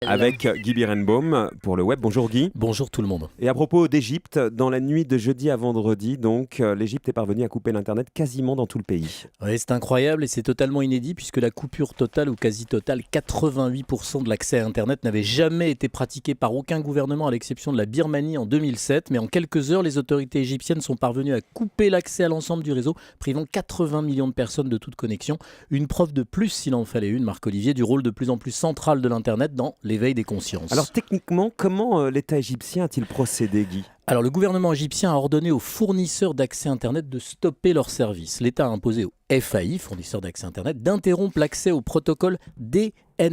avec Guy Birenbaum pour le web. Bonjour Guy. Bonjour tout le monde. Et à propos d'Égypte, dans la nuit de jeudi à vendredi, donc, l'Égypte est parvenue à couper l'Internet quasiment dans tout le pays. Oui, c'est incroyable et c'est totalement inédit puisque la coupure totale ou quasi totale, 88% de l'accès à Internet n'avait jamais été pratiqué par aucun gouvernement à l'exception de la Birmanie en 2007. Mais en quelques heures, les autorités égyptiennes sont parvenues à couper l'accès à l'ensemble du réseau, privant 80 millions de personnes de toute connexion. Une preuve de plus, s'il en fallait une, Marc-Olivier, du rôle de plus en plus central de l'Internet dans l'éveil des consciences. Alors techniquement, comment l'État égyptien a-t-il procédé, Guy ? Alors, le gouvernement égyptien a ordonné aux fournisseurs d'accès Internet de stopper leurs services. L'État a imposé aux FAI, fournisseurs d'accès Internet, d'interrompre l'accès au protocole DNS,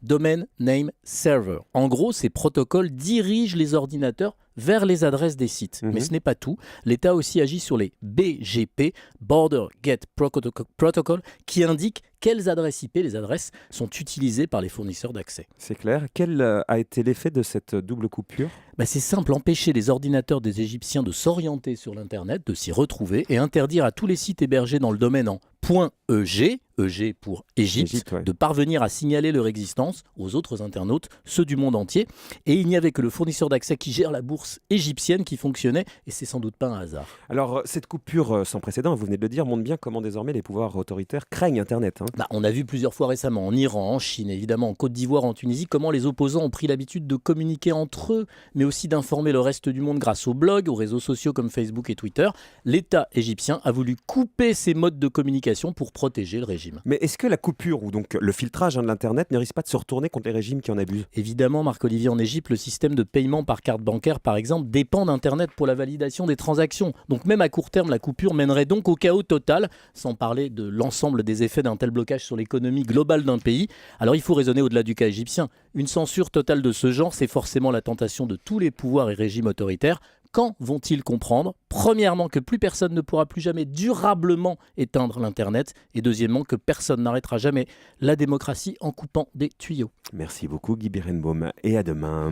Domain Name Server. En gros, ces protocoles dirigent les ordinateurs vers les adresses des sites. Mais ce n'est pas tout. L'État a aussi agi sur les BGP, Border Get Protocol, qui indiquent quelles adresses IP, les adresses, sont utilisées par les fournisseurs d'accès. C'est clair. Quel a été l'effet de cette double coupure ? C'est simple, empêcher les ordinateurs des Égyptiens de s'orienter sur l'Internet, de s'y retrouver et interdire à tous les sites hébergés dans le domaine en .eg, EG pour Égypte, ouais, de parvenir à signaler leur existence aux autres internautes, ceux du monde entier. Et il n'y avait que le fournisseur d'accès qui gère la bourse égyptienne qui fonctionnait, et c'est sans doute pas un hasard. Alors, cette coupure sans précédent, vous venez de le dire, montre bien comment désormais les pouvoirs autoritaires craignent Internet. On a vu plusieurs fois récemment, en Iran, en Chine, évidemment, en Côte d'Ivoire, en Tunisie, comment les opposants ont pris l'habitude de communiquer entre eux, mais aussi d'informer le reste du monde grâce aux blogs, aux réseaux sociaux comme Facebook et Twitter. L'État égyptien a voulu couper ces modes de communication pour protéger le régime. Mais est-ce que la coupure ou donc le filtrage de l'Internet ne risque pas de se retourner contre les régimes qui en abusent ? Évidemment, Marc-Olivier, en Égypte, le système de paiement par carte bancaire, par exemple, dépend d'Internet pour la validation des transactions. Donc même à court terme, la coupure mènerait donc au chaos total, sans parler de l'ensemble des effets d'un tel blocage sur l'économie globale d'un pays. Alors il faut raisonner au-delà du cas égyptien. Une censure totale de ce genre, c'est forcément la tentation de tous les pouvoirs et régimes autoritaires. Quand vont-ils comprendre ? Premièrement, que plus personne ne pourra plus jamais durablement éteindre l'Internet. Et deuxièmement, que personne n'arrêtera jamais la démocratie en coupant des tuyaux. Merci beaucoup Guy Birenbaum et à demain.